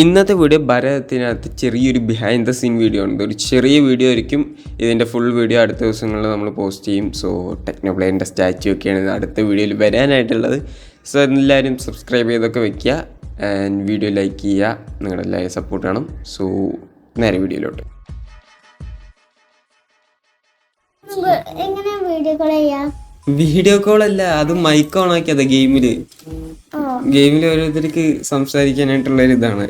ഇന്നത്തെ വീഡിയോ ഭരതത്തിനകത്ത് ചെറിയൊരു behind the scene video ഉണ്ട്. ഒരു ചെറിയ വീഡിയോ ആയിരിക്കും. ഇതിൻ്റെ ഫുൾ വീഡിയോ അടുത്ത ദിവസങ്ങളിൽ നമ്മൾ പോസ്റ്റ് ചെയ്യും. സോ ടെക്നോപ്ലെയറിൻ്റെ സ്റ്റാച്ചു ഒക്കെയാണ് അടുത്ത വീഡിയോയിൽ വരാനായിട്ടുള്ളത്. സോ എല്ലാവരും സബ്സ്ക്രൈബ് ചെയ്തൊക്കെ വെക്കുക ആൻഡ് വീഡിയോ ലൈക്ക് ചെയ്യുക. നിങ്ങളുടെ എല്ലാവരും സപ്പോർട്ട് വേണം. സോ നേരെ വീഡിയോയിലോട്ട്. വീഡിയോ കോൾ അല്ല, അത് മൈക്ക് ഓൺ ആക്കിയതാ. ഗെയിമില് ഓരോരുത്തർക്ക് സംസാരിക്കാനായിട്ടുള്ളൊരു ഇതാണ്.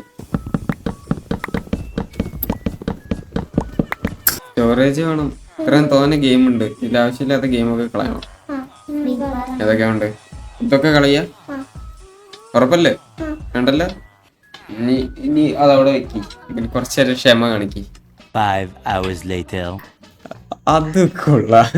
സ്റ്റോറേജ് വേണം. ഇത്രയും തോന്നെ ഗെയിമുണ്ട്. ഇതിൽ ആവശ്യമില്ലാത്ത ഗെയിമൊക്കെ കളയണം. ഏതൊക്കെ ഉണ്ട്? ഇതൊക്കെ കളയാ ഉറപ്പല്ലേ? വേണ്ടല്ലോ. ഇനി അതവിടെ വെക്കി. ഇതിൽ കുറച്ചേരം ക്ഷമ കാണിക്കി. 5 hours later. അത് കൊള്ളാം.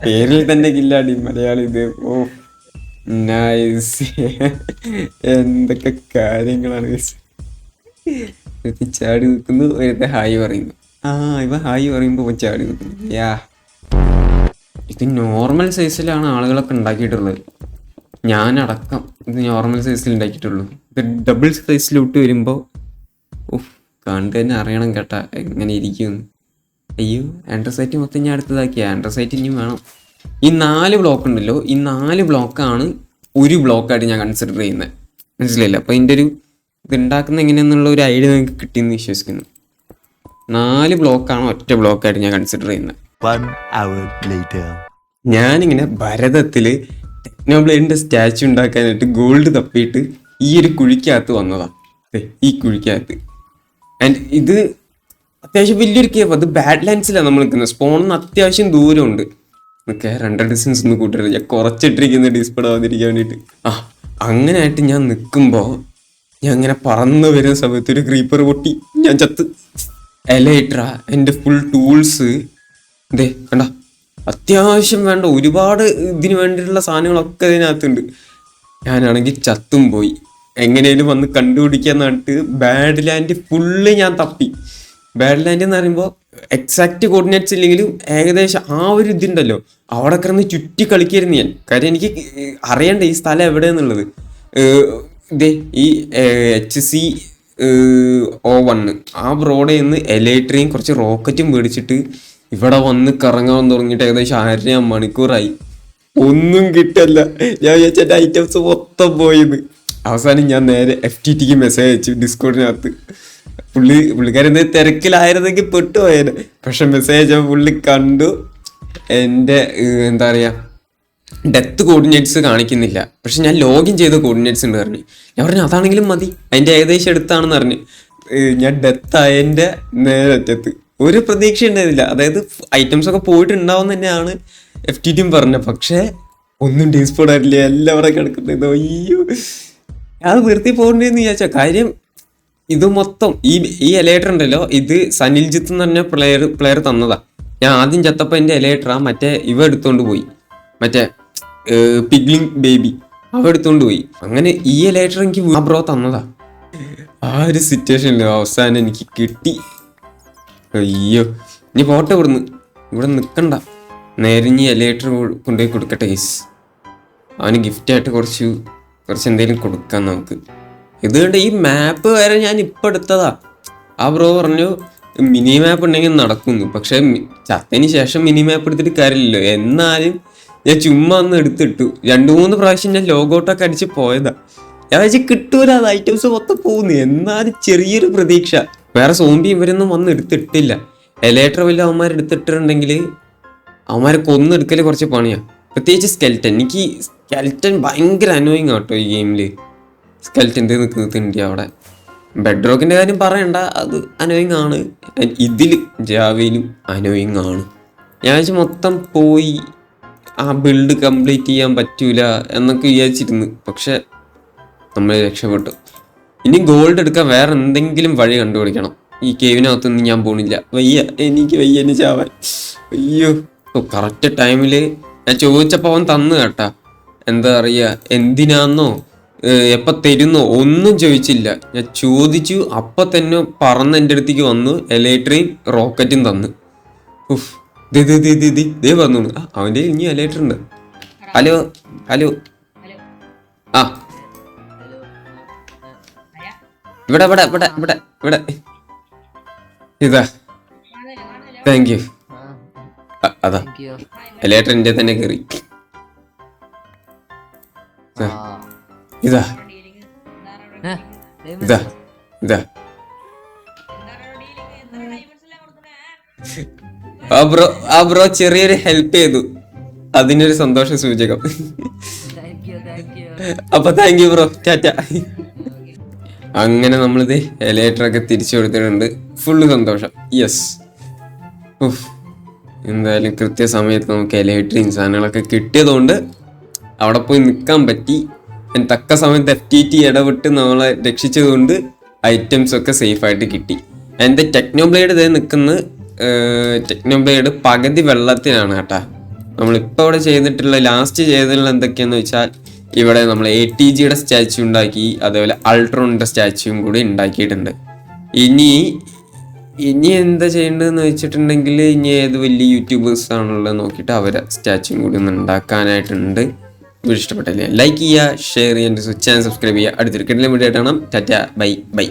പേരിൽ തന്നെ കില്ലാടി മലയാളി. ഇത് ഓ നൈസ്. എന്തൊക്കെ കാര്യങ്ങളാണ്. ചാടി നിൽക്കുന്നു, ഒരു ഹായ് പറയുന്നു. ഇവ ഹായ് പറയുമ്പോ ചാടി നിൽക്കുന്നു. യാ, ഇത് നോർമൽ സൈസിലാണ് ആളുകളൊക്കെ ഉണ്ടാക്കിയിട്ടുള്ളത്. ഞാനടക്കം ഇത് നോർമൽ സൈസിൽ ഉണ്ടാക്കിയിട്ടുള്ളൂ. ഇത് ഡബിൾ സൈസിലോട്ട് വരുമ്പോൾ കണ്ടു തന്നെ അറിയണം കേട്ടാ എങ്ങനെ ഇരിക്കുമെന്ന്. അയ്യോ, ആൻഡ്രോസൈറ്റ് മൊത്തം ഞാൻ അടുത്തതാക്കി. ആൻഡ്രോസൈറ്റ് ഇനിയും വേണം. ഈ 4 ബ്ലോക്ക് ഉണ്ടല്ലോ, ഈ 4 ബ്ലോക്കാണ് ഒരു ബ്ലോക്കായിട്ട് ഞാൻ കൺസിഡർ ചെയ്യുന്നത്. മനസ്സിലായില്ല? അപ്പോൾ ഇതിൻ്റെ ഒരു ഇതുണ്ടാക്കുന്ന എങ്ങനെയെന്നുള്ള ഒരു ഐഡിയ നിങ്ങൾക്ക് കിട്ടിയെന്ന് വിശ്വസിക്കുന്നു. 4 ബ്ലോക്കാണ് ഒറ്റ ബ്ലോക്കായിട്ട് ഞാൻ കൺസിഡർ ചെയ്യുന്നത്. 1 hour later. ഞാനിങ്ങനെ ഭരതത്തിൽ ടെക്നോബ്ലേഡിൻ്റെ സ്റ്റാച്ചു ഉണ്ടാക്കാനായിട്ട് ഗോൾഡ് തപ്പിയിട്ട് ഈ ഒരു കുഴിക്കകത്ത് വന്നതാണ്. ഈ കുഴിക്കകത്ത്. ആൻഡ് ഇത് അത്യാവശ്യം വലിയൊരു കേവ്. അത് ബാഡ് ലാൻഡ്സിലാണ് നമ്മൾ നിൽക്കുന്നത്. സ്പോണിന് അത്യാവശ്യം ദൂരമുണ്ട്. ഓക്കെ, 2 ഡിസ്റ്റൻസ് ഒന്ന് കൂട്ടരുത്. ഞാൻ കുറച്ചിട്ടിരിക്കുന്ന ഡിസ്പ്ലേ ആവാതിരിക്കാൻ വേണ്ടിയിട്ട്. അങ്ങനെ ആയിട്ട് ഞാൻ നിൽക്കുമ്പോൾ ഞാൻ ഇങ്ങനെ പറന്ന് വരുന്ന സമയത്ത് ഒരു ക്രീപ്പർ പൊട്ടി. ഞാൻ ചത്ത്. എലൈട്ര, എൻ്റെ ഫുൾ ടൂൾസ് ഇതേ കണ്ട. അത്യാവശ്യം വേണ്ട ഒരുപാട് ഇതിന് വേണ്ടിയിട്ടുള്ള സാധനങ്ങളൊക്കെ ഇതിനകത്തുണ്ട്. ഞാനാണെങ്കിൽ ചത്തും പോയി. എങ്ങനെയും വന്ന് കണ്ടുപിടിക്കാൻ നട്ട് ബാഡ് ലാൻഡ് ഫുള്ള് ഞാൻ തപ്പി. ബാഡ് ലാൻഡ് എന്ന് പറയുമ്പോൾ എക്സാക്റ്റ് കോർഡിനേറ്റ്സ് ഇല്ലെങ്കിലും ഏകദേശം ആ ഒരു ഇതുണ്ടല്ലോ, അവിടെ കിടന്ന് ചുറ്റി കളിക്കായിരുന്നു ഞാൻ. കാര്യം എനിക്ക് അറിയണ്ട ഈ സ്ഥലം എവിടെയെന്നുള്ളത്. ഇതേ ഈ HC01 ആ ബ്രോഡിൽ നിന്ന് എലൈട്രയും കുറച്ച് റോക്കറ്റും മേടിച്ചിട്ട് ഇവിടെ വന്ന് കറങ്ങാൻ തുടങ്ങിയിട്ട് ഏകദേശം 1.5 മണിക്കൂറായി. ഒന്നും കിട്ടല്ല. ഞാൻ വിചാരിച്ച എൻ്റെ ഐറ്റംസ് മൊത്തം പോയത്. അവസാനം ഞാൻ നേരെ FTTക്ക് മെസ്സേജ് അയച്ചു ഡിസ്കോഡിനകത്ത്. പുള്ളിക്കാരെന്ത് തിരക്കിലായിരുന്നെങ്കിൽ പെട്ടുപോയത്. പക്ഷെ മെസ്സേജ് അയച്ചപ്പോൾ പുള്ളി കണ്ടു എൻ്റെ എന്താ പറയുക ഡെത്ത് കോർഡിനേറ്റ്സ് കാണിക്കുന്നില്ല. പക്ഷെ ഞാൻ ലോഗിൻ ചെയ്ത കോർഡിനേറ്റ്സ് ഉണ്ട് പറഞ്ഞു. ഞാൻ പറഞ്ഞു അതാണെങ്കിലും മതി, അതിൻ്റെ ഏകദേശം എടുത്താണെന്ന് പറഞ്ഞു. ഞാൻ ഡെത്ത് ആയതിൻ്റെ നേരെ അറ്റത്ത്. ഒരു പ്രതീക്ഷ ഉണ്ടായിരുന്നില്ല. അതായത് ഐറ്റംസ് ഒക്കെ പോയിട്ടുണ്ടാവും തന്നെയാണ് FTTയും പറഞ്ഞത്. പക്ഷേ ഒന്നും ഡീസ്പോഡ് ആയിട്ടില്ല. എല്ലാവരും കിടക്കുന്നത്. അയ്യോ, അത് നിർത്തി പോകണ്ടേന്ന് വിചാരിച്ച കാര്യം. ഇത് മൊത്തം ഈ എലേറ്റർ ഉണ്ടല്ലോ, ഇത് സനിൽജിത്ത് എന്ന് പറഞ്ഞ പ്ലെയർ തന്നതാ. ഞാൻ ആദ്യം ചത്തപ്പോൾ എൻ്റെ എലേറ്ററാ മറ്റേ ഇവ എടുത്തോണ്ട് പോയി. മറ്റേ പിഗ്ലിംഗ് ബേബി അവ എടുത്തോണ്ട് പോയി. അങ്ങനെ ഈ എലേറ്റർ എനിക്ക് ആ ബ്രോ തന്നതാ. ആ ഒരു സിറ്റുവേഷനിൽ അവസാനം എനിക്ക് കിട്ടി. അയ്യോ, ഇനി പോട്ടെ ഇവിടെ നിൽക്കണ്ട. നേരെ ഇനി എലേറ്റർ കൊണ്ടുപോയി കൊടുക്കട്ടെ. അവന് ഗിഫ്റ്റായിട്ട് കുറച്ച് എന്തെങ്കിലും കൊടുക്കാം നമുക്ക്. ഇതുകൊണ്ട് ഈ മാപ്പ് വരെ ഞാൻ ഇപ്പം എടുത്തതാ. ആ ബ്രോ പറഞ്ഞു മിനി മാപ്പ് ഉണ്ടെങ്കിൽ നടക്കുന്നു. പക്ഷെ ചത്തതിന് ശേഷം മിനി മാപ്പ് എടുത്തിട്ട് കാര്യമില്ലല്ലോ. എന്നാലും ഞാൻ ചുമ്മാ ഒന്ന് എടുത്തിട്ടു. 2-3 പ്രാവശ്യം ഞാൻ ലോഗൗട്ടൊക്കെ അടിച്ച് പോയതാ. ഞാൻ വെച്ച് കിട്ടൂല, അത് ഐറ്റംസ് മൊത്തം പോകുന്നു. എന്നാലും ചെറിയൊരു പ്രതീക്ഷ. വേറെ സോംബി ഇവരൊന്നും വന്ന് എടുത്തിട്ടില്ല. എലേറ്റർ വല്ല അവന്മാർ എടുത്തിട്ടുണ്ടെങ്കിൽ അവന്മാരെ കൊന്നെടുക്കൽ കുറച്ച് പണിയാണ്. പ്രത്യേകിച്ച് സ്കെൽറ്റൻ. എനിക്ക് സ്കെൽറ്റൻ ഭയങ്കര അനോയിങ് ആട്ടോ ഈ ഗെയിമിൽ. സ്കെൽറ്റൻ നിൽക്കുന്നുണ്ട് അവിടെ. ബെഡ് റോക്കിൻ്റെ കാര്യം പറയണ്ട, അത് അനോയിങ് ആണ്. ഇതിൽ ജാവയിലും അനോയിങ് ആണ്. ഞാൻ വെച്ച് മൊത്തം പോയി ആ ബിൽഡ് കംപ്ലീറ്റ് ചെയ്യാൻ പറ്റൂല എന്നൊക്കെ വിചാരിച്ചിരുന്നു. പക്ഷെ നമ്മൾ രക്ഷപ്പെട്ടു. ഇനി ഗോൾഡ് എടുക്കാൻ വേറെ എന്തെങ്കിലും വഴി കണ്ടുപിടിക്കണം. ഈ കേവിനകത്തൊന്നും ഞാൻ പോണില്ല. എനിക്ക് വയ്യ എന്നെ ചാവാൻ. അയ്യോ, കറക്റ്റ് ടൈമിൽ ഞാൻ ചോദിച്ചപ്പോൾ അവൻ തന്നു കേട്ടാ. എന്താ പറയുക, എന്തിനാന്നോ എപ്പോൾ തരുന്നോ ഒന്നും ചോദിച്ചില്ല. ഞാൻ ചോദിച്ചു, അപ്പം തന്നെ പറന്ന് എൻ്റെ അടുത്തേക്ക് വന്നു എലേട്രയും റോക്കറ്റും തന്നു. ഉഫ് ദേ വന്നു. അവൻ്റെ ഇനി എലേറ്റർ ഉണ്ട്. ഹലോ ഹലോ ആ ഇവിടെ ഇവിടെ ഇവിടെ ഇവിടെ ഇവിടെ ഇതാ. Thank you. അതാ എലേറ്റർ എൻ്റെ തന്നെ കയറി. ഇതാ ഇതാ ഇതാ ആ ബ്രോ ചെറിയൊരു ഹെൽപ്പ് ചെയ്തു, അതിനൊരു സന്തോഷ സൂചകം. അപ്പൊ താങ്ക് യു ബ്രോ, ടാറ്റ. അങ്ങനെ നമ്മളിത് എലേറ്ററൊക്കെ തിരിച്ചു കൊടുത്തിട്ടുണ്ട്. ഫുള്ള് സന്തോഷം. യെസ്. എന്തായാലും കൃത്യസമയത്ത് നമുക്ക് എലേറ്ററിങ് സാധനങ്ങളൊക്കെ കിട്ടിയതുകൊണ്ട് അവിടെ പോയി നിൽക്കാൻ പറ്റി. തക്ക സമയത്ത് FTT ഇടപെട്ട് നമ്മളെ രക്ഷിച്ചതുകൊണ്ട് ഐറ്റംസ് ഒക്കെ സേഫായിട്ട് കിട്ടി. എൻ്റെ ടെക്നോബ്ലേഡ് ഇതേ നിൽക്കുന്ന ടെക്നോബ്ലേഡ് പകുതി വെള്ളത്തിലാണ് കേട്ടാ. നമ്മളിപ്പോൾ ഇവിടെ ചെയ്തിട്ടുള്ള ലാസ്റ്റ് ചെയ്തിട്ടുള്ള എന്തൊക്കെയാന്ന് വെച്ചാൽ ഇവിടെ നമ്മൾ ATGയുടെ സ്റ്റാച്യു ഉണ്ടാക്കി, അതേപോലെ അൾട്രോണിൻ്റെ സ്റ്റാച്യുവും കൂടി ഉണ്ടാക്കിയിട്ടുണ്ട്. ഇനി എന്താ ചെയ്യേണ്ടതെന്ന് വെച്ചിട്ടുണ്ടെങ്കിൽ ഇനി ഏത് വലിയ യൂട്യൂബേഴ്സ് ആണുള്ളത് നോക്കിയിട്ട് അവരെ സ്റ്റാച്യുവും കൂടി ഒന്ന് ഉണ്ടാക്കാനായിട്ടുണ്ട്. വീഡിയോ ഇഷ്ടപ്പെട്ടല്ലേ ലൈക്ക് ചെയ്യുക, ഷെയർ ചെയ്യുക, ചാനൽ സബ്സ്ക്രൈബ് ചെയ്യുക. അടുത്തൊരു കിടലം വീഡിയോ ആയിട്ട് കാണാം. Tata, bye bye.